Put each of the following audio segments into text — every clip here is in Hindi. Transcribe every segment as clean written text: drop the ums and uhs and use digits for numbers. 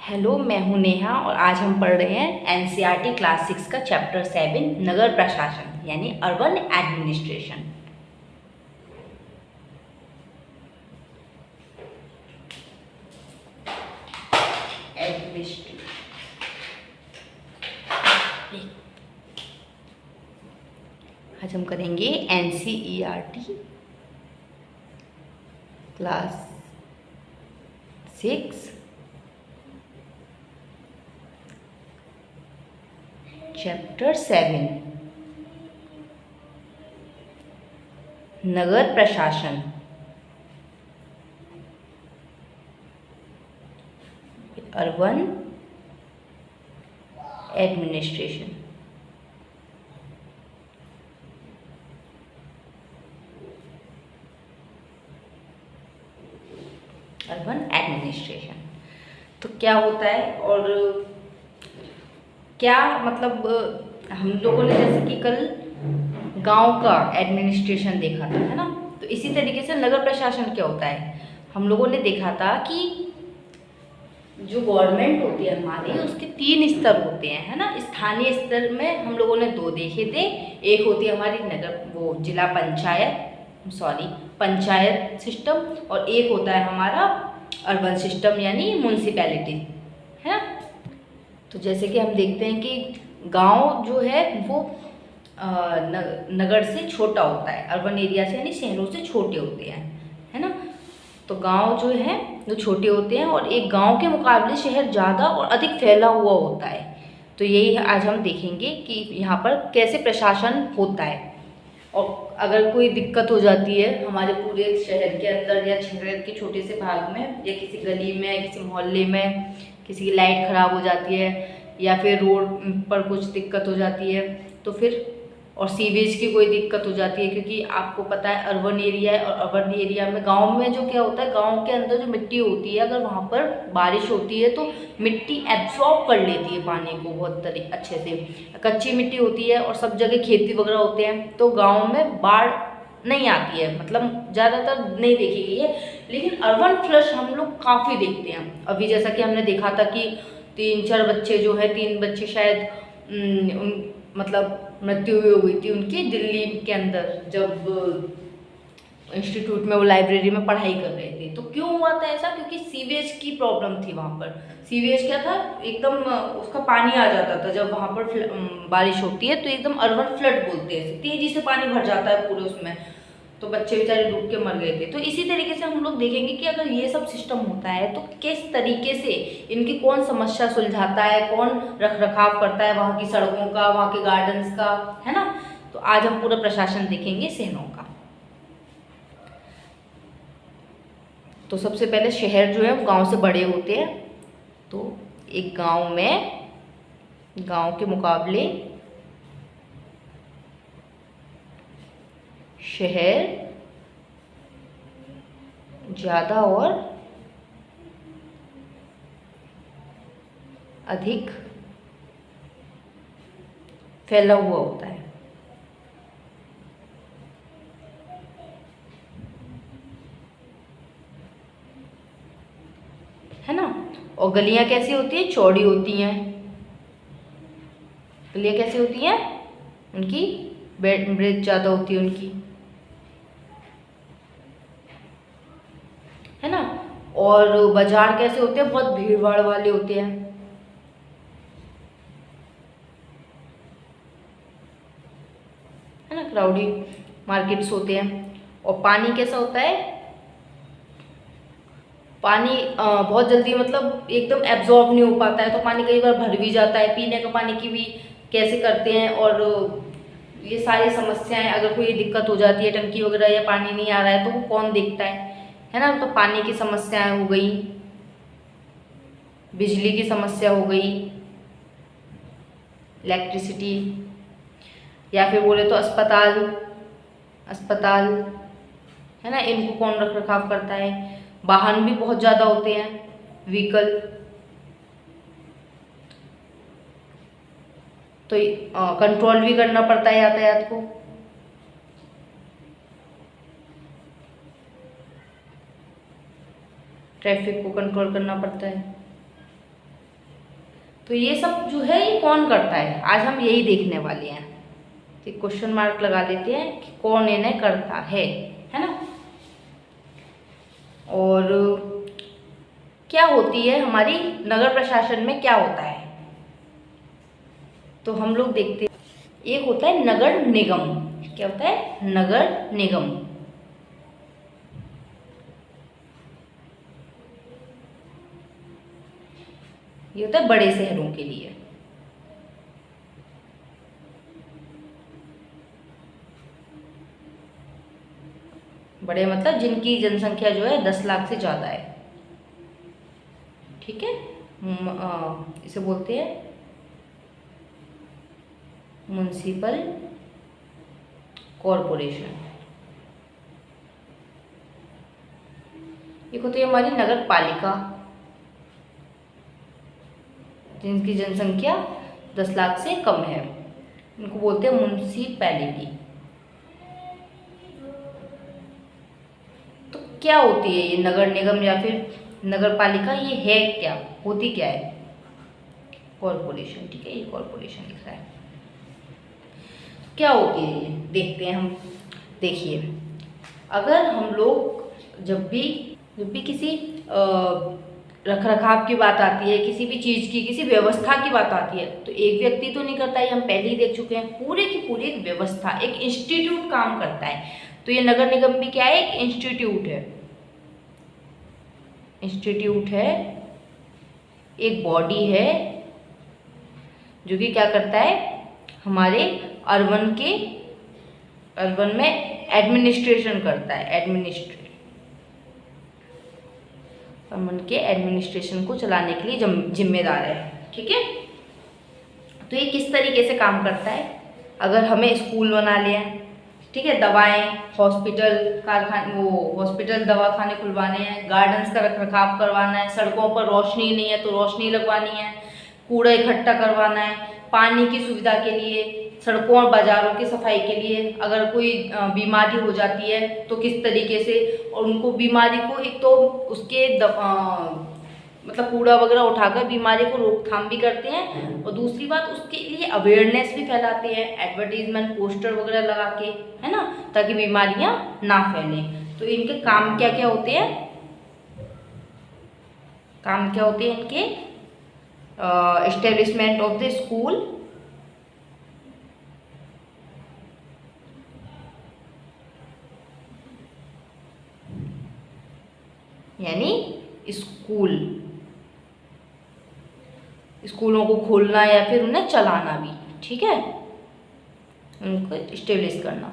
हेलो, मैं हूँ नेहा और आज हम पढ़ रहे हैं एनसीईआरटी क्लास 6 का चैप्टर 7 नगर प्रशासन यानी अर्बन एडमिनिस्ट्रेशन। आज हम करेंगे एनसीईआरटी क्लास 6 चैप्टर 7 नगर प्रशासन। Urban administration. अर्बन एडमिनिस्ट्रेशन तो क्या होता है और क्या मतलब हम लोगों ने जैसे कि कल गांव का एडमिनिस्ट्रेशन देखा था, है ना। तो इसी तरीके से नगर प्रशासन क्या होता है, हम लोगों ने देखा था कि जो गवर्नमेंट होती है हमारी उसके 3 स्तर होते हैं, है ना। स्थानीय स्तर में हम लोगों ने 2 देखे थे। एक होती है हमारी जिला पंचायत सिस्टम, और एक होता है हमारा अर्बन सिस्टम यानी म्यूनसिपैलिटी, है ना। तो जैसे कि हम देखते हैं कि गांव जो है वो नगर से छोटा होता है, अर्बन एरिया से यानी शहरों से छोटे होते हैं, है ना। तो गांव जो है वो छोटे होते हैं और एक गांव के मुकाबले शहर ज़्यादा और अधिक फैला हुआ होता है। तो यही आज हम देखेंगे कि यहाँ पर कैसे प्रशासन होता है, और अगर कोई दिक्कत हो जाती है हमारे पूरे शहर के अंदर या शहर के छोटे से भाग में या किसी गली में या किसी मोहल्ले में किसी की लाइट ख़राब हो जाती है या फिर रोड पर कुछ दिक्कत हो जाती है तो फिर, और सीवेज की कोई दिक्कत हो जाती है, क्योंकि आपको पता है अर्बन एरिया है और अर्बन एरिया में गांव में जो क्या होता है, गांव के अंदर जो मिट्टी होती है अगर वहाँ पर बारिश होती है तो मिट्टी एब्जॉर्ब कर लेती है पानी को बहुत अच्छे से। कच्ची मिट्टी होती है और सब जगह खेती वगैरह होते हैं तो गाँव में बाढ़ नहीं आती है, मतलब ज़्यादातर नहीं देखी गई है। लेकिन अर्बन फ्लश हम लोग काफ़ी देखते हैं। अभी जैसा कि हमने देखा था कि 3-4 बच्चे जो है 3 बच्चे शायद मतलब मृत्यु हुई हुई थी उनकी दिल्ली के अंदर, जब इंस्टीट्यूट में वो लाइब्रेरी में पढ़ाई कर रहे थे। तो क्यों हुआ था ऐसा, क्योंकि सीवेज की प्रॉब्लम थी वहाँ पर। सीवेज क्या था, एकदम उसका पानी आ जाता था जब वहाँ पर बारिश होती है तो एकदम अर्बन फ्लड बोलते हैं, तेजी से पानी भर जाता है पूरे उसमें, तो बच्चे बेचारे डूब के मर गए थे। तो इसी तरीके से हम लोग देखेंगे कि अगर ये सब सिस्टम होता है तो किस तरीके से इनकी कौन समस्या सुलझाता है, कौन रख रखाव करता है वहाँ की सड़कों का, वहाँ के गार्डन्स का, है ना। तो आज हम पूरा प्रशासन देखेंगे शहरों का। तो सबसे पहले शहर जो है वो गांव से बड़े होते हैं। तो एक गांव में गांव के मुकाबले शहर ज़्यादा और अधिक फैला हुआ होता है, है ना। और गलियां कैसी होती है, चौड़ी होती हैं। गलियां कैसी होती हैं, उनकी ब्रेथ ज़्यादा होती है उनकी, है ना। और बाजार कैसे होते हैं, बहुत भीड़ भाड़ वाले होते हैं, है ना, क्राउडी मार्केट्स होते हैं। और पानी कैसा होता है, पानी बहुत जल्दी मतलब एकदम एब्जॉर्ब नहीं हो पाता है, तो पानी कई बार भर भी जाता है। पीने का पानी की भी कैसे करते हैं, और ये सारी समस्याएं, अगर कोई दिक्कत हो जाती है टंकी वगैरह या पानी नहीं आ रहा है तो वो कौन देखता है ना। तो पानी की समस्याएं हो गई, बिजली की समस्या हो गई, इलेक्ट्रिसिटी, या फिर बोले तो अस्पताल, है ना, इनको कौन रख रखाव करता है। वाहन भी बहुत ज़्यादा होते हैं, व्हीकल, तो कंट्रोल भी करना पड़ता है यातायात को। ट्रैफिक को कंट्रोल करना पड़ता है। तो ये सब जो है ये कौन करता है, आज हम यही देखने वाले हैं। तो क्वेश्चन मार्क लगा देते हैं कि कौन इन्हें करता है ना। और क्या होती है हमारी नगर प्रशासन में, क्या होता है, तो हम लोग देखते हैं। एक होता है नगर निगम। क्या होता है? नगर निगम। ये होता है बड़े शहरों के लिए। बड़े मतलब जिनकी जनसंख्या जो है 10 लाख से ज़्यादा है। ठीक है, इसे बोलते हैं म्युनिसिपल कॉरपोरेशन। एक होती है हमारी नगर पालिका, जिनकी जनसंख्या 10 लाख से कम है, इनको बोलते हैं म्युनिसिपैलिटी। तो क्या होती है ये नगर निगम या फिर नगर पालिका? ये है क्या, होती क्या है? कॉरपोरेशन। ठीक है, ये कॉरपोरेशन लिख रहा है। क्या होती है ये, देखते हैं हम। देखिए, अगर हम लोग जब भी किसी रख रखाव की बात आती है, किसी भी चीज़ की, किसी व्यवस्था की बात आती है, तो एक व्यक्ति तो नहीं करता है, हम पहले ही देख चुके हैं। पूरे की पूरी एक व्यवस्था, एक इंस्टीट्यूट काम करता है। तो ये नगर निगम भी क्या है? एक इंस्टीट्यूट है। इंस्टीट्यूट है, एक बॉडी है जो कि क्या करता है, हमारे अर्बन में एडमिनिस्ट्रेशन करता है। अर्बन के एडमिनिस्ट्रेशन को चलाने के लिए जिम्मेदार है। ठीक है, तो ये किस तरीके से काम करता है? अगर हमें स्कूल बना लिया, ठीक है, दवाएं, हॉस्पिटल, कारखाने, वो हॉस्पिटल दवाखाने खुलवाने हैं, गार्डन्स का रख रखाव करवाना है, सड़कों पर रोशनी नहीं है तो रोशनी लगवानी है, कूड़ा इकट्ठा करवाना है, पानी की सुविधा के लिए, सड़कों और बाज़ारों की सफाई के लिए, अगर कोई बीमारी हो जाती है तो किस तरीके से, और उनको बीमारी को एक तो उसके मतलब कूड़ा वगैरह उठाकर बीमारी को रोकथाम भी करते हैं, और दूसरी बात उसके लिए अवेयरनेस भी फैलाते हैं, एडवर्टीजमेंट पोस्टर वगैरह लगा के, है ना, ताकि बीमारियां ना फैलें। तो इनके काम क्या क्या होते हैं? काम क्या होते हैं इनके? एस्टेब्लिशमेंट ऑफ द स्कूल, यानी स्कूलों को खोलना या फिर उन्हें चलाना भी। ठीक है, उनको इस्टेब्लिश करना,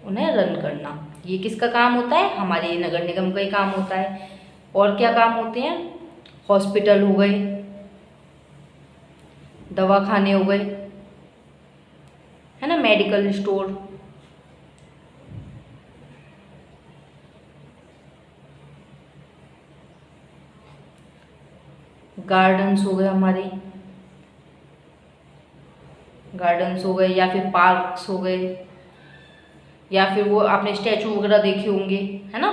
उन्हें रन करना, ये किसका काम होता है? हमारे नगर निगम का ही काम होता है। और क्या काम होते हैं? हॉस्पिटल हो गए, दवाखाने हो गए, है ना, मेडिकल स्टोर, गार्डन्स हो गए, हमारे गार्डन्स हो गए, या फिर पार्क्स हो गए, या फिर वो आपने स्टैचू वगैरह देखे होंगे, है ना।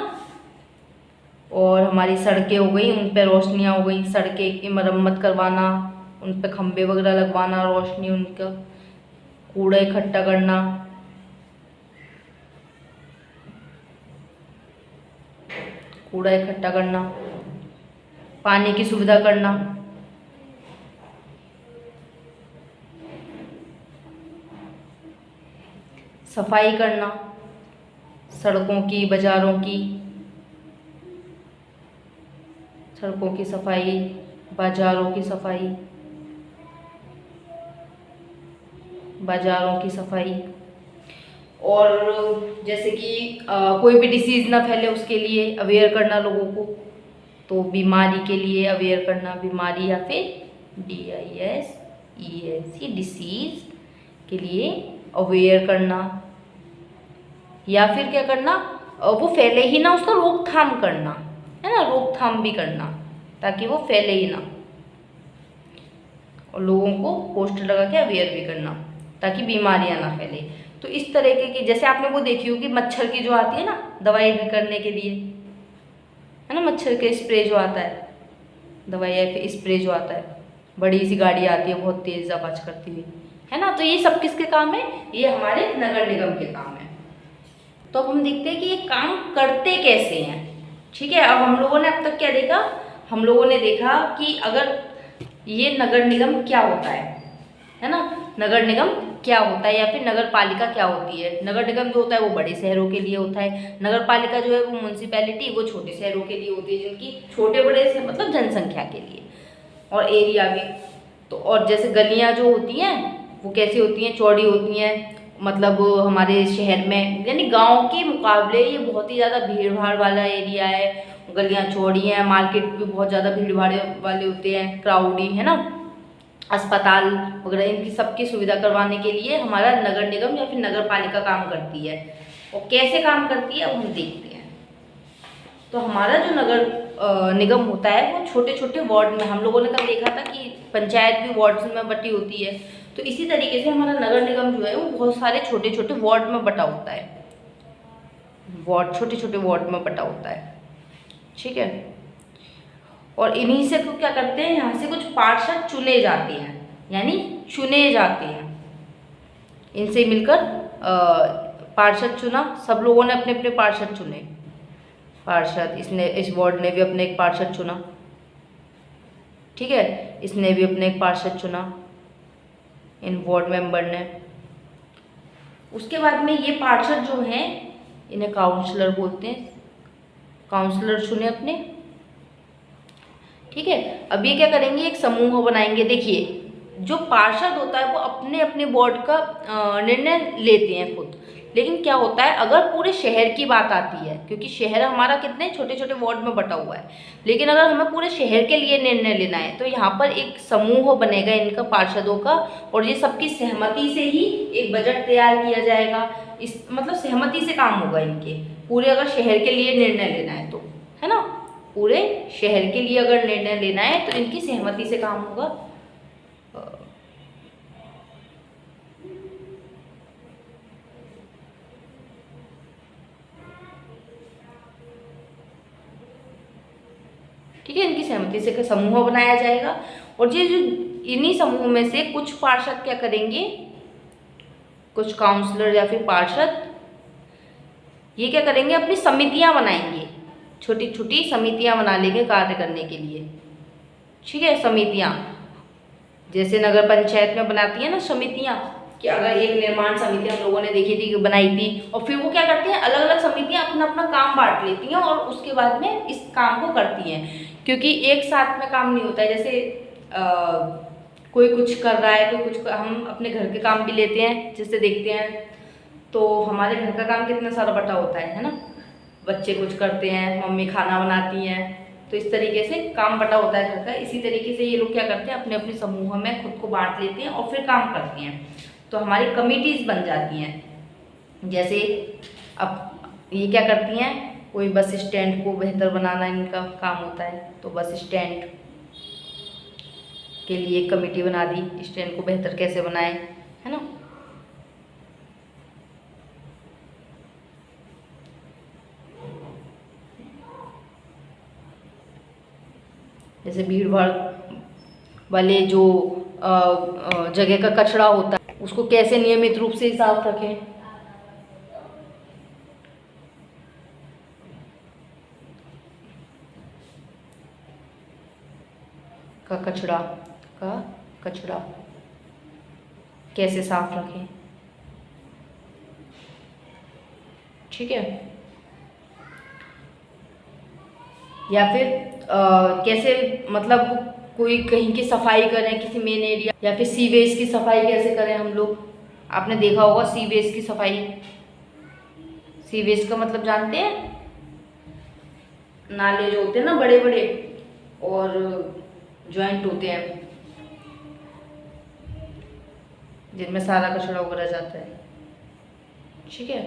और हमारी सड़कें हो गई, उन पर रोशनियाँ हो गई, सड़कें की मरम्मत करवाना, उन पर खंभे वगैरह लगवाना, रोशनी, उनका कूड़ा इकट्ठा करना, पानी की सुविधा करना, सफाई करना, सड़कों की, बाजारों की, सफाई, बाजारों की सफाई, और जैसे कि कोई भी डिसीज़ ना फैले उसके लिए अवेयर करना लोगों को, तो बीमारी के लिए अवेयर करना, बीमारी या फिर DISEASE डिसीज़ के लिए अवेयर करना, या फिर क्या करना, वो फैले ही ना, उसका रोकथाम करना, है ना, रोकथाम भी करना ताकि वो फैले ही ना, और लोगों को पोस्टर लगा के अवेयर भी करना ताकि बीमारियां ना फैले। तो इस तरीके की, जैसे आपने वो देखी होगी मच्छर की जो आती है ना दवाई करने के लिए, है ना, मच्छर के स्प्रे जो आता है, दवाई या फिर स्प्रे जो आता है, बड़ी सी गाड़ी आती है बहुत तेज आवाज करती हुई, है ना। तो ये सब किसके काम है, ये हमारे नगर निगम के काम है। तो अब हम देखते हैं कि ये काम करते कैसे हैं। ठीक है, अब हम लोगों ने अब तक क्या देखा, हम लोगों ने देखा कि अगर ये नगर निगम क्या होता है ना, नगर निगम क्या होता है या फिर नगर पालिका क्या होती है। नगर निगम जो होता है वो बड़े शहरों के लिए होता है, नगर पालिका जो है वो म्यूनसिपैलिटी वो छोटे शहरों के लिए होती है, जिनकी छोटे बड़े से मतलब जनसंख्या के लिए और एरिया भी। तो और जैसे गलियां जो होती हैं वो कैसी होती हैं, चौड़ी होती हैं, मतलब हमारे शहर में यानी गांव के मुकाबले ये बहुत ही ज़्यादा भीड़ भाड़ वाला एरिया है, गलियां चौड़ी हैं, मार्केट भी बहुत ज़्यादा भीड़ भाड़ वाले होते हैं, क्राउडी, है ना। अस्पताल वगैरह इनकी सबकी सुविधा करवाने के लिए हमारा नगर निगम या फिर नगर पालिका काम करती है। और कैसे काम करती है अब हम देखते हैं। तो हमारा जो नगर निगम होता है वो छोटे छोटे वार्ड में, हम लोगों ने कल देखा था कि पंचायत भी वार्ड्स में बटी होती है, तो इसी तरीके से हमारा नगर निगम जो है वो बहुत सारे छोटे छोटे वार्ड में बटा होता है, वार्ड छोटे छोटे वार्ड में बटा होता है। ठीक है, और इन्हीं से क्या करते हैं, यहाँ से कुछ पार्षद चुने जाते हैं, यानी चुने जाते हैं, इनसे मिलकर पार्षद चुना, सब लोगों ने अपने अपने पार्षद चुने, पार्षद इसने, इस वार्ड ने भी अपने एक पार्षद चुना, ठीक है, इसने भी अपने एक पार्षद चुना, इन वार्ड मेंबर ने। उसके बाद में ये पार्षद जो हैं इन्हें काउंसलर बोलते हैं, काउंसलर चुने अपने। ठीक है, अब ये क्या करेंगे, एक समूह बनाएंगे। देखिए जो पार्षद होता है वो अपने अपने वार्ड का निर्णय लेते हैं खुद, लेकिन क्या होता है अगर पूरे शहर की बात आती है, क्योंकि शहर हमारा कितने छोटे छोटे वार्ड में बटा हुआ है, लेकिन अगर हमें पूरे शहर के लिए निर्णय लेना है तो यहाँ पर एक समूह बनेगा इनका पार्षदों का, और ये सबकी सहमति से ही एक बजट तैयार किया जाएगा। इस मतलब सहमति से काम होगा इनके, पूरे अगर शहर के लिए निर्णय लेना है तो, है ना, पूरे शहर के लिए अगर निर्णय लेना है तो इनकी सहमति से काम होगा। ठीक है, इनकी सहमति से समूह बनाया जाएगा, और ये जो इन्हीं समूह में से कुछ पार्षद क्या करेंगे, कुछ काउंसलर या फिर पार्षद ये क्या करेंगे, अपनी समितियां बनाएंगे, छोटी छोटी समितियां बना लेंगे कार्य करने के लिए। ठीक है, समितियां जैसे नगर पंचायत में बनाती है ना समितियां, कि अगर एक निर्माण समिति हम लोगों ने देखी थी, बनाई थी, और फिर वो क्या करती हैं अलग अलग समितियां अपना अपना काम बांट लेती हैं और उसके बाद में इस काम को करती हैं, क्योंकि एक साथ में काम नहीं होता है। जैसे कोई कुछ कर रहा है, कोई कुछ, हम अपने घर के काम भी लेते हैं, जैसे देखते हैं तो हमारे घर का काम कितना सारा बटा होता है ना, बच्चे कुछ करते हैं, मम्मी खाना बनाती हैं, तो इस तरीके से काम बटा होता है घर का। इसी तरीके से ये लोग क्या करते हैं, अपने अपने समूह में खुद को बांट लेते हैं और फिर काम करते हैं, तो हमारी कमिटीज बन जाती हैं। जैसे अब ये क्या करती हैं, कोई बस स्टैंड को बेहतर बनाना इनका काम होता है, तो बस स्टैंड के लिए एक कमेटी बना दी, स्टैंड को बेहतर कैसे बनाए, है ना। जैसे भीड़ भाड़ वाले जो जगह का कचरा होता है उसको कैसे नियमित रूप से साफ रखें, का कचरा कैसे साफ रखें। ठीक है, या फिर कैसे मतलब कोई कहीं की सफाई करें, किसी मेन एरिया, या फिर सीवेज की सफाई कैसे करें हम लोग। आपने देखा होगा सीवेज की सफाई, सीवेज का मतलब जानते हैं, नाले जो होते हैं ना बड़े बड़े और जॉइंट होते हैं जिनमें सारा कचरा वगैरह जाता है। ठीक है,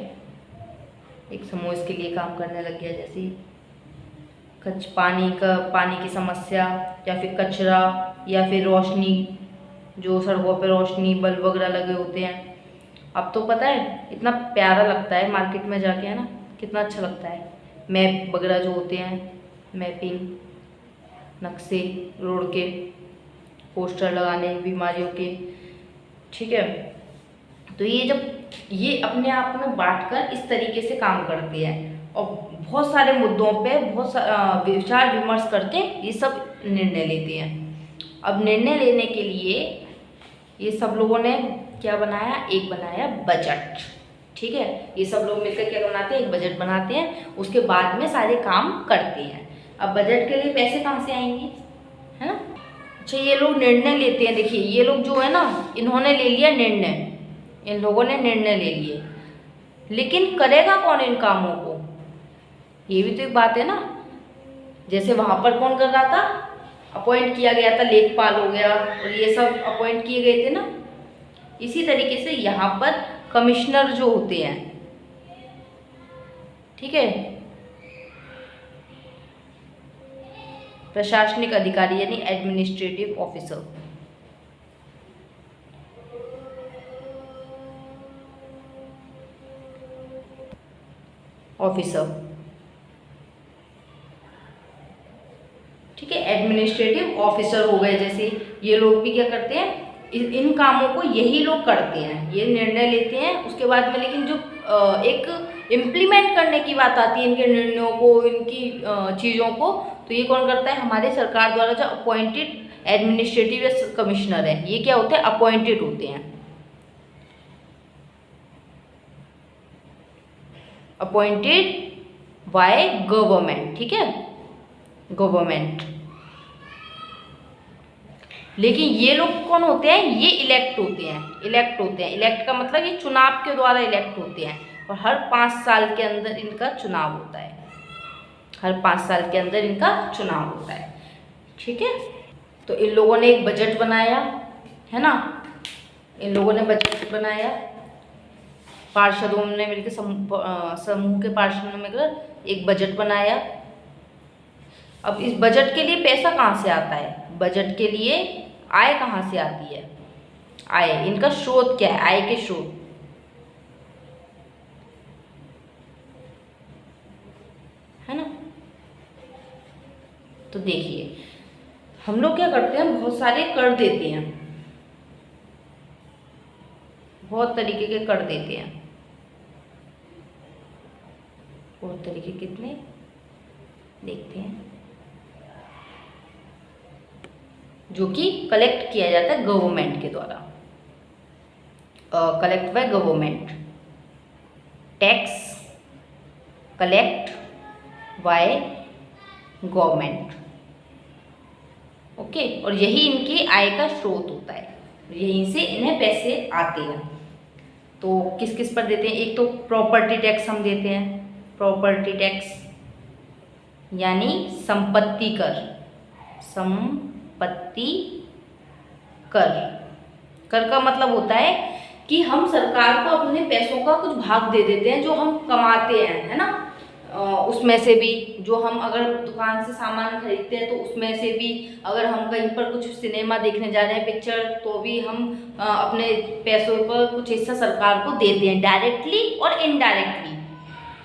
एक समूह इसके लिए काम करने लग गया। जैसे पानी की समस्या, या फिर कचरा, या फिर रोशनी, जो सड़कों पे रोशनी बल्ब वगैरह लगे होते हैं। अब तो पता है इतना प्यारा लगता है मार्केट में जाके, है ना, कितना अच्छा लगता है। मैप वगैरह जो होते हैं, मैपिंग, नक्शे रोड के, पोस्टर लगाने बीमारियों के, ठीक है। तो ये जब ये अपने आप में बांटकर इस तरीके से काम करते हैं और बहुत सारे मुद्दों पे विचार विमर्श करके ये सब निर्णय लेते हैं। अब निर्णय लेने के लिए ये सब लोगों ने क्या बनाया, एक बनाया बजट, ठीक है। ये सब लोग मिलकर क्या बनाते हैं, एक बजट बनाते हैं, उसके बाद में सारे काम करते हैं। अब बजट के लिए पैसे कहाँ से आएंगे, है ना। अच्छा, ये लोग निर्णय लेते हैं, देखिए ये लोग जो है ना, इन्होंने ले लिया निर्णय, इन लोगों ने निर्णय ले लिए, लेकिन करेगा कौन इन कामों को, ये भी तो एक बात है ना। जैसे वहां पर कौन कर रहा था, अपॉइंट किया गया था, लेखपाल हो गया और ये सब अपॉइंट किए गए थे ना। इसी तरीके से यहाँ पर कमिश्नर जो होते हैं, ठीक है, प्रशासनिक अधिकारी यानी एडमिनिस्ट्रेटिव ऑफिसर, ठीक है, एडमिनिस्ट्रेटिव ऑफिसर हो गए। जैसे ये लोग भी क्या करते हैं, इन कामों को यही लोग करते हैं, ये निर्णय लेते हैं उसके बाद में, लेकिन जो एक इम्प्लीमेंट करने की बात आती है इनके निर्णयों को, इनकी चीज़ों को, तो ये कौन करता है, हमारे सरकार द्वारा जो अपॉइंटेड एडमिनिस्ट्रेटिव कमिश्नर है, ये क्या होते हैं, अपॉइंटेड होते हैं, अपॉइंटेड बाय गवर्नमेंट, ठीक है, गवर्नमेंट। लेकिन ये लोग कौन होते हैं, ये इलेक्ट होते हैं, इलेक्ट का मतलब ये चुनाव के द्वारा इलेक्ट होते हैं, और हर 5 साल के अंदर इनका चुनाव होता है, हर 5 साल के अंदर इनका चुनाव होता है, ठीक है। तो इन लोगों ने एक बजट बनाया, है ना, इन लोगों ने बजट बनाया, पार्षदों ने मिलकर समूह के पार्षदों ने मिलकर एक बजट बनाया। अब इस बजट के लिए पैसा कहाँ से आता है, बजट के लिए आय कहाँ से आती है, आय, इनका स्रोत क्या है, आय के स्रोत, है ना। तो देखिए हम लोग क्या करते हैं, बहुत सारे कर देते हैं, बहुत तरीके के कर देते हैं, बहुत तरीके कितने देखते हैं, जो कि कलेक्ट किया जाता है गवर्नमेंट के द्वारा, collect by government, tax collect by government, okay. और यही इनकी आय का स्रोत होता है, यहीं से इन्हें पैसे आते हैं। तो किस किस पर देते हैं, एक तो प्रॉपर्टी टैक्स हम देते हैं, प्रॉपर्टी टैक्स यानी संपत्ति कर, संपत्ति कर, कर का मतलब होता है कि हम सरकार को अपने पैसों का कुछ भाग दे देते हैं जो हम कमाते हैं, है ना, उसमें से भी, जो हम अगर दुकान से सामान खरीदते हैं तो उसमें से भी, अगर हम कहीं पर कुछ सिनेमा देखने जा रहे हैं पिक्चर, तो भी हम अपने पैसों पर कुछ हिस्सा सरकार को देते हैं, डायरेक्टली और इनडायरेक्टली।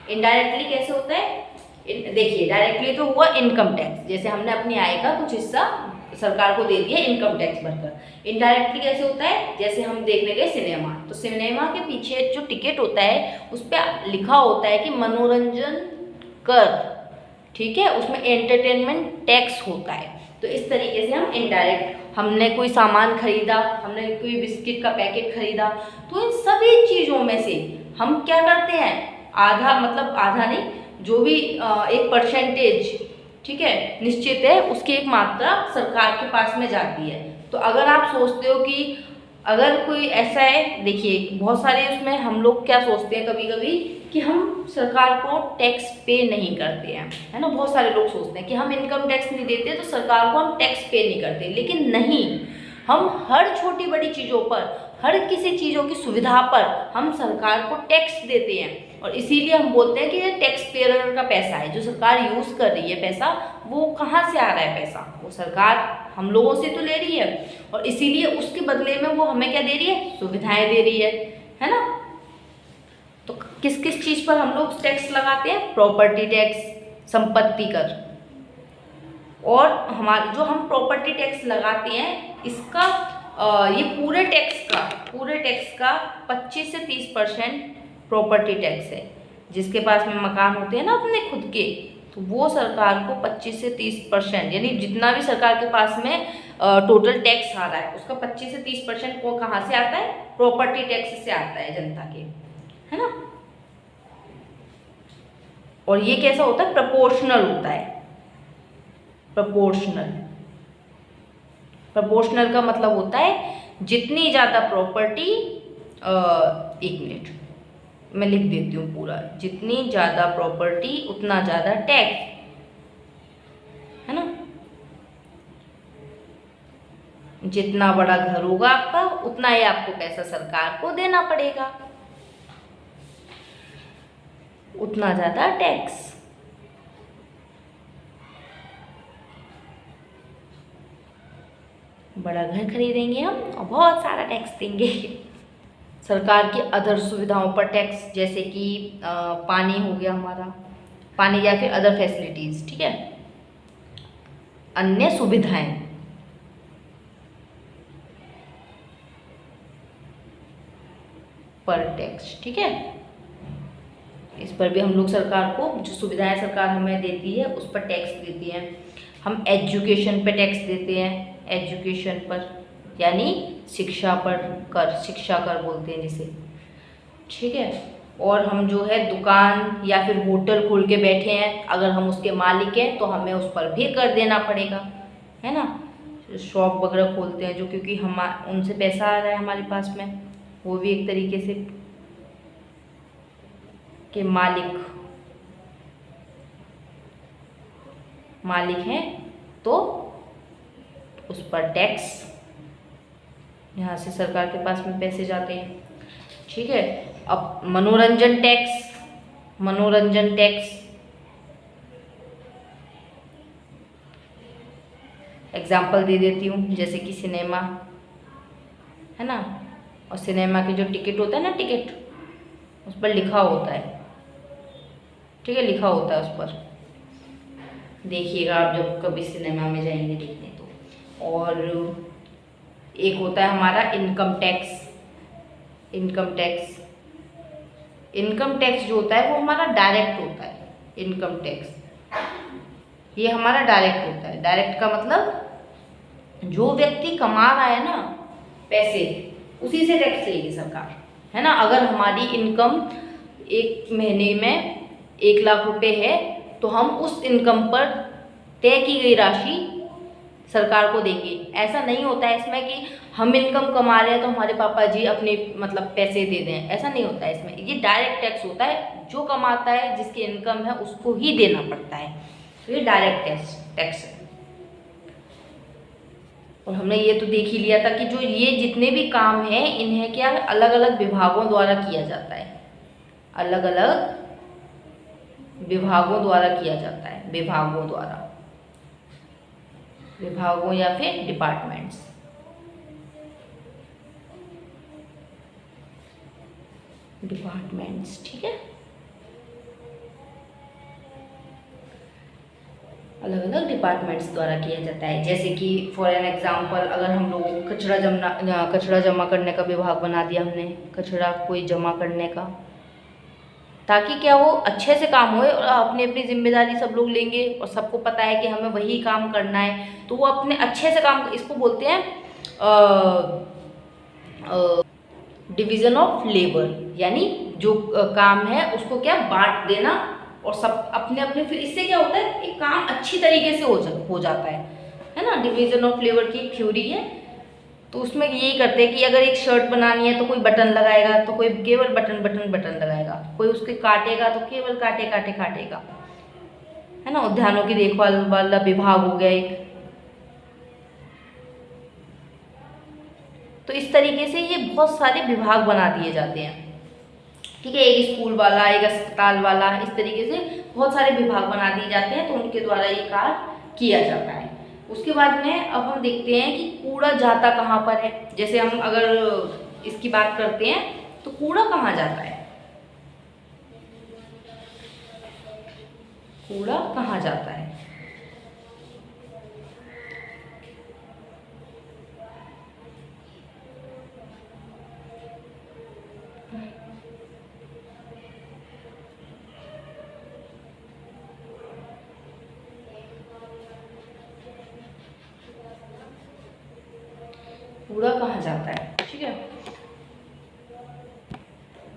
इनडायरेक्टली कैसे होता है, देखिए डायरेक्टली तो हुआ इनकम टैक्स, जैसे हमने अपनी आय का कुछ हिस्सा सरकार को दे दिया इनकम टैक्स भरकर। इनडायरेक्टली कैसे होता है, जैसे हम देखने गए सिनेमा, तो सिनेमा के पीछे जो टिकट होता है उस पर लिखा होता है कि मनोरंजन कर, ठीक है, उसमें एंटरटेनमेंट टैक्स होता है। तो इस तरीके से हम इनडायरेक्ट, हमने कोई सामान खरीदा, हमने कोई बिस्किट का पैकेट खरीदा, तो इन सभी चीज़ों में से हम क्या करते हैं, आधा, मतलब आधा नहीं, जो भी एक परसेंटेज, ठीक है, निश्चित है, उसकी एक मात्रा सरकार के पास में जाती है। तो अगर आप सोचते हो कि अगर कोई ऐसा है, देखिए बहुत सारे उसमें हम लोग क्या सोचते हैं कभी कभी कि हम सरकार को टैक्स पे नहीं करते हैं, है ना, बहुत सारे लोग सोचते हैं कि हम इनकम टैक्स नहीं देते तो सरकार को हम टैक्स पे नहीं करते, लेकिन नहीं, हम हर छोटी बड़ी चीज़ों पर, हर किसी चीज़ों की सुविधा पर हम सरकार को टैक्स देते हैं। और इसीलिए हम बोलते हैं कि ये टैक्स पेयर का पैसा है, जो सरकार यूज़ कर रही है पैसा, वो कहाँ से आ रहा है पैसा, वो सरकार हम लोगों से तो ले रही है, और इसीलिए उसके बदले में वो हमें क्या दे रही है, सुविधाएं दे रही है ना। तो किस किस चीज़ पर हम लोग टैक्स लगाते हैं, प्रॉपर्टी टैक्स, संपत्ति कर, और हमारे जो हम प्रॉपर्टी टैक्स लगाते हैं इसका ये पूरे टैक्स का 25 से 30% प्रॉपर्टी टैक्स है। जिसके पास में मकान होते हैं ना अपने खुद के, तो वो सरकार को 25 से 30% यानी जितना भी सरकार के पास में टोटल टैक्स आ रहा है उसका 25 से 30% को कहाँ से आता है, प्रॉपर्टी टैक्स से आता है जनता के, है ना। और ये कैसा होता है, प्रोपोर्शनल होता है। प्रोपोर्शनल का मतलब होता है जितनी ज़्यादा प्रॉपर्टी, एक मिनट मैं लिख देती हूँ पूरा, जितनी ज़्यादा प्रॉपर्टी उतना ज़्यादा टैक्स, है ना। जितना बड़ा घर होगा आपका उतना ही आपको पैसा सरकार को देना पड़ेगा, उतना ज़्यादा टैक्स। बड़ा घर खरीदेंगे हम और बहुत सारा टैक्स देंगे। सरकार की अदर सुविधाओं पर टैक्स, जैसे कि पानी हो गया हमारा, पानी या फिर अदर फैसिलिटीज़, ठीक है, अन्य सुविधाएं पर टैक्स, ठीक है। इस पर भी हम लोग सरकार को जो सुविधाएं सरकार हमें देती है उस पर टैक्स देती है। हम एजुकेशन पे टैक्स देते हैं, एजुकेशन पर यानी शिक्षा पर कर, शिक्षा कर बोलते हैं जिसे, ठीक है। और हम जो है दुकान या फिर होटल खोल के बैठे हैं, अगर हम उसके मालिक हैं तो हमें उस पर भी कर देना पड़ेगा, है ना। शॉप वगैरह खोलते हैं जो, क्योंकि हम उनसे पैसा आ रहा है हमारे पास में, वो भी एक तरीके से के मालिक हैं, तो उस पर टैक्स, यहाँ से सरकार के पास में पैसे जाते हैं, ठीक है। अब मनोरंजन टैक्स एग्जाम्पल दे देती हूँ, जैसे कि सिनेमा, है ना, और सिनेमा के जो टिकट होता है ना, टिकट उस पर लिखा होता है, ठीक है, लिखा होता है उस पर, देखिएगा आप जब कभी सिनेमा में जाएंगे देखने तो। और एक होता है हमारा इनकम टैक्स जो होता है वो हमारा डायरेक्ट होता है। इनकम टैक्स ये हमारा डायरेक्ट होता है। डायरेक्ट का मतलब जो व्यक्ति कमा रहा है ना पैसे, उसी से टैक्स लेगी सरकार, है ना। अगर हमारी इनकम एक महीने में 1 लाख रुपए है तो हम उस इनकम पर तय की गई राशि सरकार को देंगे। ऐसा नहीं होता है इसमें कि हम इनकम कमा रहे हैं तो हमारे पापा जी अपने मतलब पैसे दे दें, ऐसा नहीं होता है इसमें। ये डायरेक्ट टैक्स होता है, जो कमाता है जिसकी इनकम है उसको ही देना पड़ता है, तो ये डायरेक्ट टैक्स है। और हमने ये तो देख ही लिया था कि जो ये जितने भी काम हैं इन्हें क्या अलग अलग विभागों द्वारा किया जाता है, अलग अलग विभागों द्वारा किया जाता है, विभागों या फिर डिपार्टमेंट्स, ठीक है। अलग अलग डिपार्टमेंट्स द्वारा किया जाता है। जैसे कि फॉर एन एग्जांपल, अगर हम लोग कचरा जमा करने का विभाग बना दिया हमने, कचरा कोई जमा करने का, ताकि क्या वो अच्छे से काम होए और अपनी अपनी जिम्मेदारी सब लोग लेंगे और सबको पता है कि हमें वही काम करना है, तो वो अपने अच्छे से काम, इसको बोलते हैं डिवीज़न ऑफ लेबर, यानी जो काम है उसको क्या बांट देना और सब अपने अपने, फिर इससे क्या होता है एक काम अच्छी तरीके से हो जाता है ना। डिवीज़न ऑफ लेबर की थ्योरी है, तो उसमें यही करते हैं कि अगर एक शर्ट बनानी है तो कोई बटन लगाएगा, तो कोई केवल बटन लगाएगा, कोई उसके काटेगा तो केवल काटेगा, है ना। उद्यानों की देखभाल वाला विभाग हो गया एक। तो इस तरीके से ये बहुत सारे विभाग बना दिए जाते हैं, ठीक है। एक स्कूल वाला, एक अस्पताल वाला, इस तरीके से बहुत सारे विभाग बना दिए जाते हैं, तो उनके द्वारा ये कार्य किया जाता है। उसके बाद में अब हम देखते हैं कि कूड़ा जाता कहाँ पर है। जैसे हम अगर इसकी बात करते हैं तो कूड़ा कहाँ जाता है, कूड़ा कहाँ जाता है, कूड़ा कहाँ जाता है, ठीक है।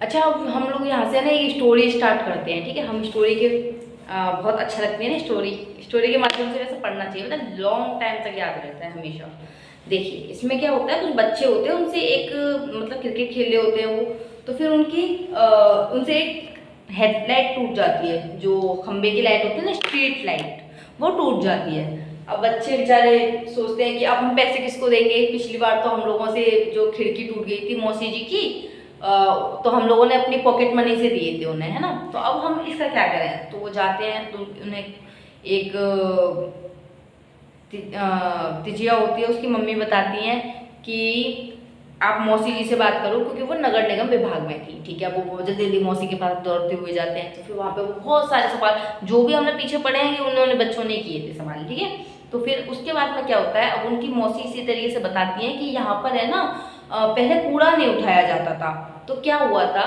अच्छा, अब हम लोग यहाँ से ना एक स्टोरी स्टार्ट करते हैं, ठीक है। हम स्टोरी के बहुत अच्छा लगती है ना स्टोरी के माध्यम से वैसे पढ़ना चाहिए, मतलब लॉन्ग टाइम तक याद रहता है हमेशा। देखिए इसमें क्या होता है, कुछ बच्चे होते हैं, उनसे एक मतलब क्रिकेट खेल रहे होते हैं वो, तो फिर उनसे एक हेडलाइट टूट जाती है, जो खंबे की लाइट होती है ना, स्ट्रीट लाइट, वो टूट जाती है। अब बच्चे बेचारे सोचते हैं कि अब हम पैसे किसको देंगे, पिछली बार तो हम लोगों से जो खिड़की टूट गई थी मौसी जी की, तो हम लोगों ने अपनी पॉकेट मनी से दिए थे उन्हें, है ना। तो अब हम इसका क्या करें, तो वो जाते हैं, तो उन्हें एक तिजिया होती है, उसकी मम्मी बताती हैं कि आप मौसी जी से बात करो, क्योंकि वो नगर निगम विभाग में थी, ठीक है। वो जल्दी मौसी के पास दौड़ते हुए जाते हैं, तो फिर वहाँ पे वो बहुत सारे सवाल जो भी हमने पीछे पढ़े हैं, उन्होंने बच्चों ने किए थे सवाल, ठीक है। तो फिर उसके बाद में क्या होता है, अब उनकी मौसी इसी तरीके से बताती हैं कि यहाँ पर है ना, पहले कूड़ा नहीं उठाया जाता था। तो क्या हुआ था,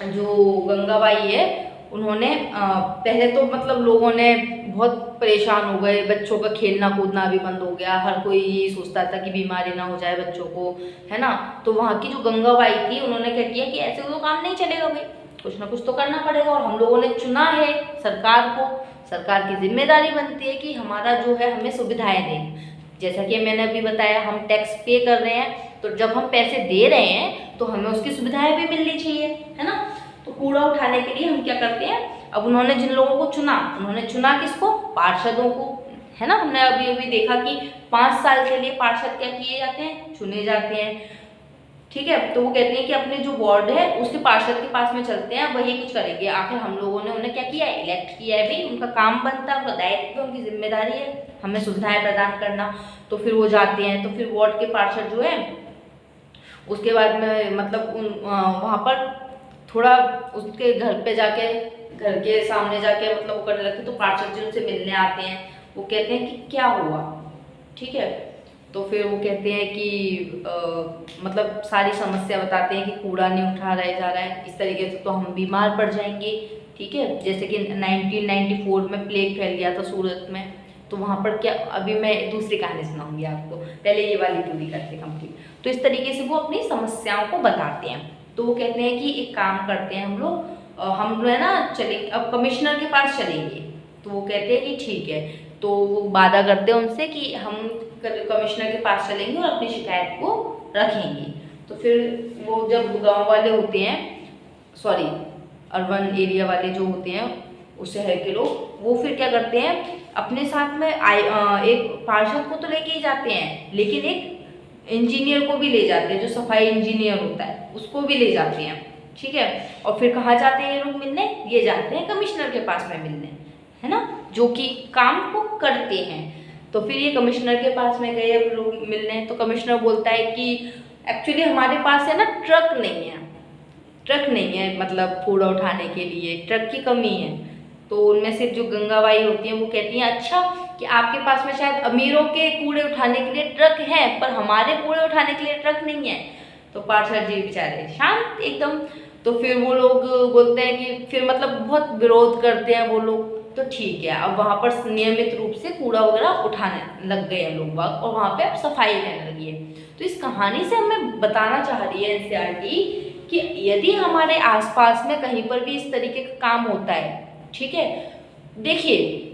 जो गंगाबाई है, उन्होंने पहले तो मतलब लोगों ने बहुत परेशान हो गए, बच्चों का खेलना कूदना भी बंद हो गया, हर कोई यही सोचता था कि बीमारी ना हो जाए बच्चों को, है ना। तो वहाँ की जो गंगाबाई थी, उन्होंने क्या किया कि ऐसे तो काम नहीं चलेगा भाई, कुछ ना कुछ तो करना पड़ेगा, और हम लोगों ने चुना है सरकार को, सरकार की जिम्मेदारी बनती है कि हमारा जो है हमें सुविधाएं दें। जैसा कि मैंने अभी बताया, हम टैक्स पे कर रहे हैं, तो जब हम पैसे दे रहे हैं तो हमें उसकी सुविधाएं भी मिलनी चाहिए, है ना। तो कूड़ा उठाने के लिए हम क्या करते हैं, अब उन्होंने जिन लोगों को चुना, उन्होंने चुना किसको, पार्षदों को, है ना। हमने अभी अभी देखा कि 5 साल के लिए पार्षद क्या किए जाते हैं, चुने जाते हैं, ठीक है। तो वो कहते हैं कि अपने जो वार्ड है उसके पार्षद के पास में चलते हैं, वही कुछ करेंगे। आखिर हम लोगों ने उन्हें क्या किया है, इलेक्ट किया है, भी उनका काम बनता है, उनका दायित्व, उनकी जिम्मेदारी है हमें सुविधाएं प्रदान करना। तो फिर वो जाते हैं, तो फिर वार्ड के पार्षद जो है, उसके बाद में मतलब वहाँ पर थोड़ा उसके घर पे जाके, घर के सामने जाके मतलब वो करने लगते, तो पार्षद जी उनसे मिलने आते हैं। वो कहते हैं कि क्या हुआ, ठीक है। तो फिर वो कहते हैं कि मतलब सारी समस्या बताते हैं कि कूड़ा नहीं उठा रहा जा रहा है, इस तरीके से तो हम बीमार पड़ जाएंगे, ठीक है। जैसे कि 1994 में प्लेग फैल गया था सूरत में, तो वहाँ पर क्या, अभी मैं दूसरी कहानी सुनाऊंगी आपको, पहले ये वाली पूरी करते कंप्लीट। तो इस तरीके से वो अपनी समस्याओं को बताते हैं। तो वो कहते हैं कि एक काम करते हैं हम लोग, हम जो है ना चलेंगे, अब कमिश्नर के पास चलेंगे। तो वो कहते हैं कि ठीक है। तो वो वादा करते हैं उनसे कि हम कमिश्नर के पास चलेंगे और अपनी शिकायत को रखेंगे। तो फिर वो जब गांव वाले होते हैं, सॉरी अर्बन एरिया वाले जो होते हैं, उस शहर के लोग, वो फिर क्या करते हैं, अपने साथ में एक पार्षद को तो लेके ही जाते हैं, लेकिन एक इंजीनियर को भी ले जाते हैं, जो सफाई इंजीनियर होता है उसको भी ले जाते हैं, ठीक है। और फिर कहाँ जाते हैं ये लोग मिलने, ये जाते हैं कमिश्नर के पास में मिलने, है ना, जो कि काम को करते हैं। तो फिर ये कमिश्नर के पास में गए अब लोग मिलने, तो कमिश्नर बोलता है कि एक्चुअली हमारे पास है ना ट्रक नहीं है, मतलब कूड़ा उठाने के लिए ट्रक की कमी है। तो उनमें से जो गंगाबाई होती हैं वो कहती हैं, अच्छा कि आपके पास में शायद अमीरों के कूड़े उठाने के लिए ट्रक हैं, पर हमारे कूड़े उठाने के लिए ट्रक नहीं है। तो पार्षद जी बेचारे शांत एकदम। तो फिर वो लोग बोलते हैं कि फिर मतलब बहुत विरोध करते हैं वो लोग। तो ठीक है, अब वहाँ पर नियमित रूप से कूड़ा वगैरह उठाने लग गए हैं लोग बाग, और वहाँ पे अब सफाई रहने लगी है। तो इस कहानी से हमें बताना चाह रही है एनसीईआरटी कि यदि हमारे आसपास में कहीं पर भी इस तरीके का काम होता है, ठीक है, देखिए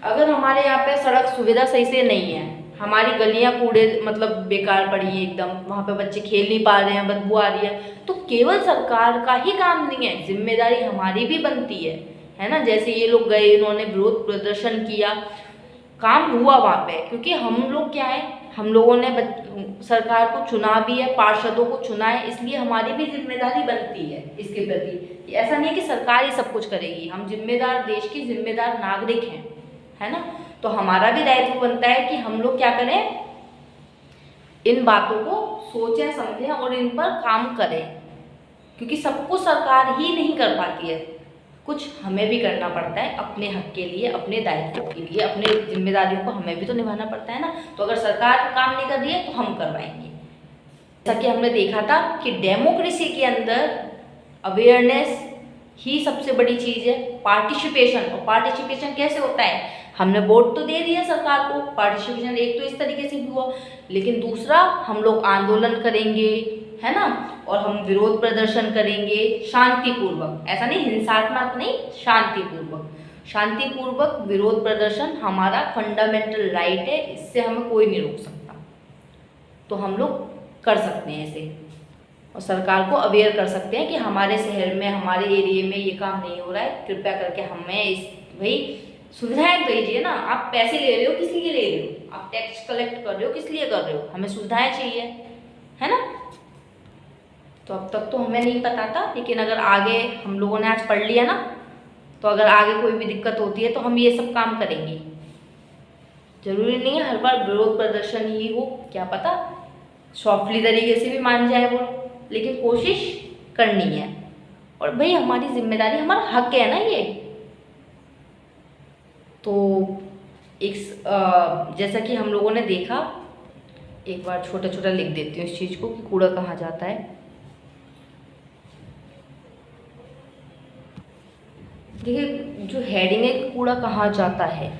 अगर हमारे यहाँ पे सड़क सुविधा सही से नहीं है, हमारी गलियां कूड़े मतलब बेकार पड़ी है एकदम, वहाँ पे बच्चे खेल नहीं पा रहे हैं, बदबू आ रही है, तो केवल सरकार का ही काम नहीं है, जिम्मेदारी हमारी भी बनती है ना। जैसे ये लोग गए, इन्होंने विरोध प्रदर्शन किया, काम हुआ वहाँ पे, क्योंकि हम लोग क्या है, हम लोगों ने सरकार को चुना भी है, पार्षदों को चुना है, इसलिए हमारी भी जिम्मेदारी बनती है इसके प्रति। ऐसा नहीं है कि सरकार ही सब कुछ करेगी, हम जिम्मेदार, देश की जिम्मेदार नागरिक हैं, है ना। तो हमारा भी दायित्व बनता है कि हम लोग क्या करें, इन बातों को सोचें समझें और इन पर काम करें, क्योंकि सबको सरकार ही नहीं कर पाती है, कुछ हमें भी करना पड़ता है अपने हक के लिए, अपने दायित्व के लिए, अपने जिम्मेदारियों को हमें भी तो निभाना पड़ता है ना। तो अगर सरकार काम नहीं कर रही है तो हम करवाएंगे। जैसा कि हमने देखा था कि डेमोक्रेसी के अंदर अवेयरनेस ही सबसे बड़ी चीज़ है, पार्टिसिपेशन। और पार्टिसिपेशन कैसे होता है, हमने वोट तो दे दिया सरकार को, पार्टिसिपेशन एक तो इस तरीके से भी हुआ, लेकिन दूसरा हम लोग आंदोलन करेंगे, है ना, और हम विरोध प्रदर्शन करेंगे शांतिपूर्वक, ऐसा नहीं हिंसात्मक नहीं, शांतिपूर्वक। शांतिपूर्वक विरोध प्रदर्शन हमारा फंडामेंटल राइट है, इससे हमें कोई नहीं रोक सकता। तो हम लोग कर सकते हैं ऐसे, और सरकार को अवेयर कर सकते हैं कि हमारे शहर में, हमारे एरिया में ये काम नहीं हो रहा है, कृपया करके हमें इस भाई सुविधाएं दीजिए ना। आप पैसे ले रहे हो किस लिए ले रहे हो, आप टैक्स कलेक्ट कर रहे हो किस लिए कर रहे हो, हमें सुविधाएं चाहिए, है ना। तो अब तक तो हमें नहीं पता था, लेकिन अगर आगे हम लोगों ने आज पढ़ लिया ना, तो अगर आगे कोई भी दिक्कत होती है तो हम ये सब काम करेंगे। जरूरी नहीं है हर बार विरोध प्रदर्शन ही हो, क्या पता सॉफ्टली तरीके से भी मान जाए वो, लेकिन कोशिश करनी है। और भाई हमारी जिम्मेदारी, हमारा हक है ना ये। तो एक जैसा कि हम लोगों ने देखा, एक बार छोटा छोटा लिख देती हूँ इस चीज़ को कि कूड़ा कहाँ जाता है। देखिए जो हेडिंग है कूड़ा कहाँ जाता है,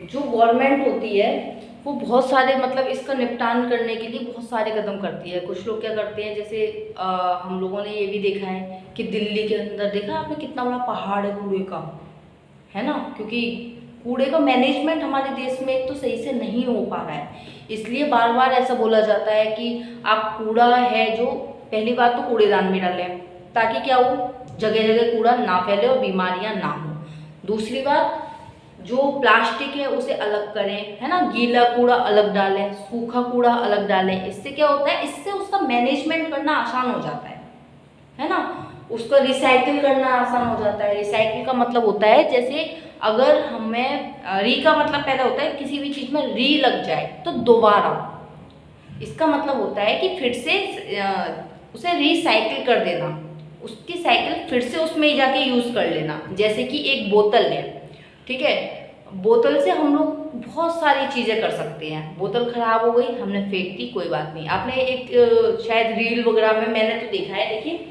जो गवर्नमेंट होती है वो बहुत सारे मतलब इसका निपटान करने के लिए बहुत सारे कदम करती है। कुछ लोग क्या करते हैं, जैसे हम लोगों ने ये भी देखा है कि दिल्ली के अंदर देखा आपने कितना बड़ा पहाड़ है कूड़े का, है ना, क्योंकि कूड़े का मैनेजमेंट हमारे देश में एक तो सही से नहीं हो पा रहा है, इसलिए बार बार ऐसा बोला जाता है कि आप कूड़ा है जो, पहली बात तो कूड़ेदान में डालें ताकि क्या हो, जगह जगह कूड़ा ना फैले और बीमारियां ना हो। दूसरी बात, जो प्लास्टिक है उसे अलग करें, है ना, गीला कूड़ा अलग डालें, सूखा कूड़ा अलग डालें। इससे क्या होता है, इससे उसका मैनेजमेंट करना आसान हो जाता है ना, उसको रिसाइकिल करना आसान हो जाता है। रिसाइकिल का मतलब होता है, जैसे अगर हमें री का मतलब पहले होता है किसी भी चीज़ में री लग जाए तो दोबारा, इसका मतलब होता है कि फिर से उसे रिसाइकिल कर देना, उसकी साइकिल फिर से उसमें ही जाके यूज़ कर लेना। जैसे कि एक बोतल है, ठीक है, बोतल से हम लोग बहुत सारी चीज़ें कर सकते हैं। बोतल खराब हो गई, हमने फेंक दी, कोई बात नहीं। आपने एक शायद रील वगैरह में मैंने तो देखा है, देखिए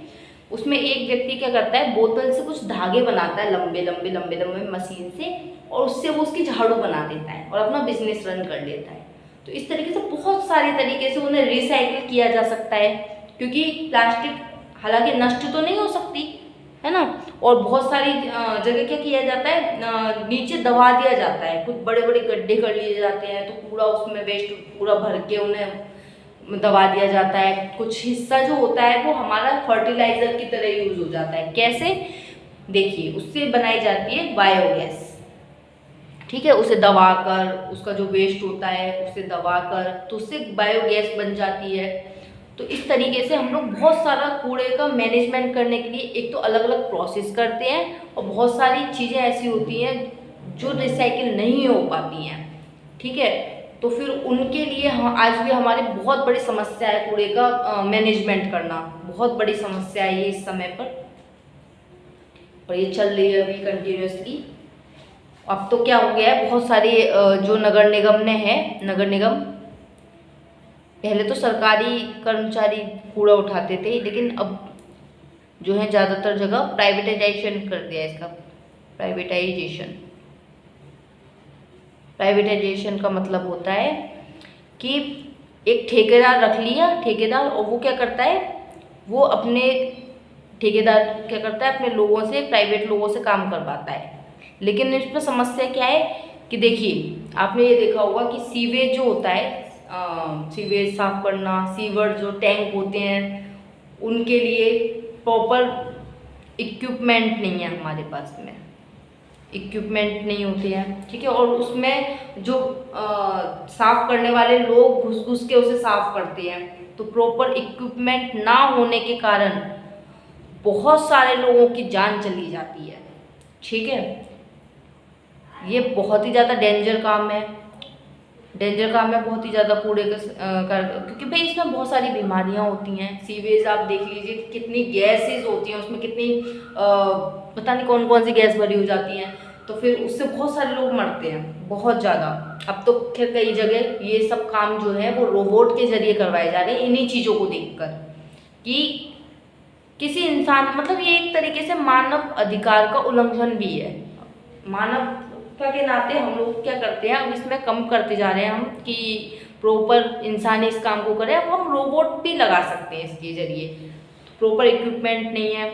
उसमें एक व्यक्ति क्या करता है, बोतल से कुछ धागे बनाता है लंबे लंबे लंबे लंबे मशीन से, और उससे वो उसकी झाड़ू बना देता है और अपना बिजनेस रन कर लेता है। तो इस तरीके से बहुत सारे तरीके से उन्हें रिसाइकिल किया जा सकता है, क्योंकि प्लास्टिक हालांकि नष्ट तो नहीं हो सकती, है ना। और बहुत सारी जगह क्या किया जाता है, नीचे दबा दिया जाता है, कुछ बड़े बड़े गड्ढे कर लिए जाते हैं, तो पूरा उसमें वेस्ट पूरा भर के उन्हें दबा दिया जाता है। कुछ हिस्सा जो होता है वो हमारा फर्टिलाइजर की तरह यूज हो जाता है। कैसे, देखिए उससे बनाई जाती है बायोगैस, ठीक है, उसे दबाकर, उसका जो वेस्ट होता है उसे दबाकर, तो उससे बायोगैस बन जाती है। तो इस तरीके से हम लोग बहुत सारा कूड़े का मैनेजमेंट करने के लिए एक तो अलग अलग प्रोसेस करते हैं, और बहुत सारी चीज़ें ऐसी होती हैं जो रिसाइकिल नहीं हो पाती हैं, ठीक है। तो फिर उनके लिए हम आज भी हमारी बहुत बड़ी समस्या है, कूड़े का मैनेजमेंट करना बहुत बड़ी समस्या है ये इस समय पर, और ये चल रही है अभी कंटिन्यूसली। अब तो क्या हो गया है, बहुत सारे जो नगर निगम ने है, नगर निगम पहले तो सरकारी कर्मचारी कूड़ा उठाते थे, लेकिन अब जो है ज़्यादातर जगह प्राइवेटाइजेशन कर दिया है इसका। प्राइवेटाइजेशन का मतलब होता है कि एक ठेकेदार रख लिया, ठेकेदार, और वो क्या करता है, वो अपने ठेकेदार क्या करता है, अपने लोगों से, प्राइवेट लोगों से काम करवाता है। लेकिन इसमें समस्या क्या है कि देखिए आपने ये देखा होगा कि सीवेज जो होता है, सीवेज साफ करना, सीवर जो टैंक होते हैं, उनके लिए प्रॉपर इक्विपमेंट नहीं है हमारे पास में, इक्विपमेंट नहीं होते हैं, ठीक है। और उसमें जो साफ करने वाले लोग घुस घुस के उसे साफ करते हैं, तो प्रॉपर इक्विपमेंट ना होने के कारण बहुत सारे लोगों की जान चली जाती है, ठीक है। ये बहुत ही ज़्यादा डेंजर काम है, बहुत ही ज़्यादा कूड़े का, क्योंकि भाई इसमें बहुत सारी बीमारियां होती हैं। सीवेज आप देख लीजिए कितनी गैसेज होती हैं उसमें, कितनी पता नहीं कौन कौन सी गैस भरी हो जाती हैं, तो फिर उससे बहुत सारे लोग मरते हैं, बहुत ज़्यादा। अब तो खैर कई जगह ये सब काम जो है वो रोबोट के जरिए करवाए जा रहे हैं, इन्हीं चीज़ों को देखकर कि किसी इंसान, मतलब ये एक तरीके से मानव अधिकार का उल्लंघन भी है। मानव नागरिकता के नाते हम लोग क्या करते हैं, अब इसमें कम करते जा रहे हैं हम कि प्रॉपर इंसान इस काम को करे। अब हम रोबोट भी लगा सकते हैं इसके जरिए। प्रॉपर इक्विपमेंट नहीं है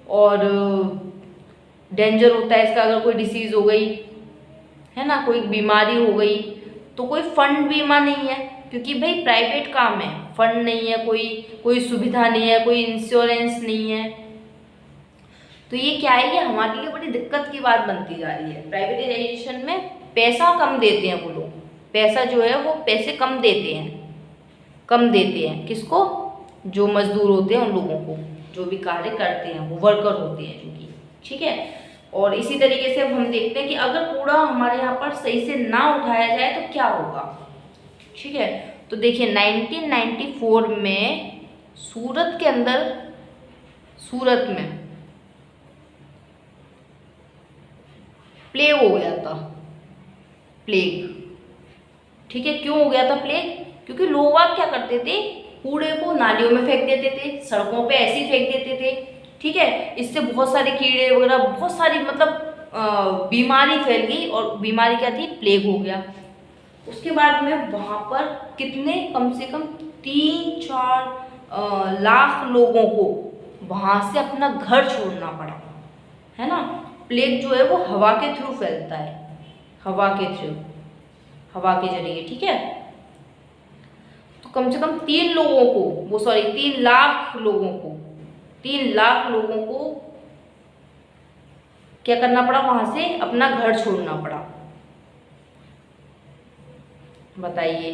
और डेंजर होता है इसका, अगर कोई डिसीज़ हो गई है ना, कोई बीमारी हो गई, तो कोई फंड बीमा नहीं है, क्योंकि भाई प्राइवेट काम है, फंड नहीं है, कोई सुविधा नहीं है, कोई इंश्योरेंस नहीं है। तो ये क्या है, ये हमारे लिए बड़ी दिक्कत की बात बनती जा रही है। प्राइवेटाइजेशन में पैसा कम देते हैं वो लोग, पैसा जो है वो पैसे कम देते हैं किसको, जो मजदूर होते हैं उन लोगों को, जो भी कार्य करते हैं, वो वर्कर होते हैं जो कि, ठीक है। और इसी तरीके से अब हम देखते हैं कि अगर कूड़ा हमारे यहाँ पर सही से ना उठाया जाए तो क्या होगा, ठीक है। तो देखिए 1994 में सूरत में प्लेग हो गया था, ठीक है। क्यों हो गया था प्लेग, क्योंकि लोग क्या करते थे, कूड़े को नालियों में फेंक देते थे, सड़कों पे ऐसे ही फेंक देते थे, ठीक है। इससे बहुत सारे कीड़े वगैरह, बहुत सारी मतलब बीमारी फैल गई, और बीमारी क्या थी, प्लेग हो गया। उसके बाद में वहाँ पर कितने, कम से कम 3-4 लाख लोगों को वहाँ से अपना घर छोड़ना पड़ा, है ना। प्लेग जो है वो हवा के थ्रू फैलता है, हवा के जरिए, ठीक है। तो कम से कम 3 लाख लोगों को क्या करना पड़ा, वहां से अपना घर छोड़ना पड़ा। बताइए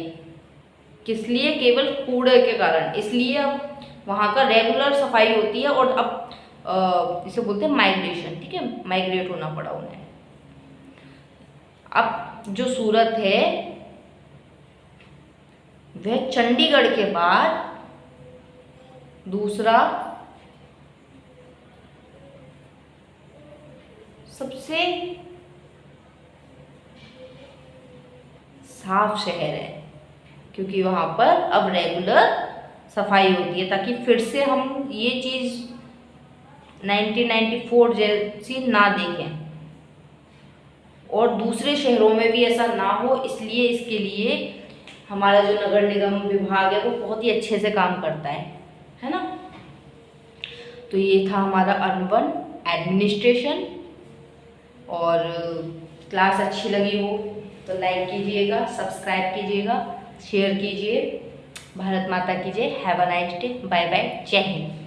किस लिए, केवल कूड़े के कारण। इसलिए अब वहां का रेगुलर सफाई होती है, और अब इसे बोलते हैं माइग्रेशन, ठीक है, माइग्रेट होना पड़ा उन्हें। अब जो सूरत है वह चंडीगढ़ के बाद दूसरा सबसे साफ शहर है, क्योंकि वहां पर अब रेगुलर सफाई होती है, ताकि फिर से हम ये चीज 1994 जैसी ना देखें, और दूसरे शहरों में भी ऐसा ना हो। इसलिए इसके लिए हमारा जो नगर निगम विभाग है वो बहुत ही अच्छे से काम करता है ना। तो ये था हमारा अर्बन एडमिनिस्ट्रेशन, और क्लास अच्छी लगी हो तो लाइक कीजिएगा, सब्सक्राइब कीजिएगा, शेयर कीजिए। भारत माता की जय। Have a nice day. Bye bye. जय हिंद।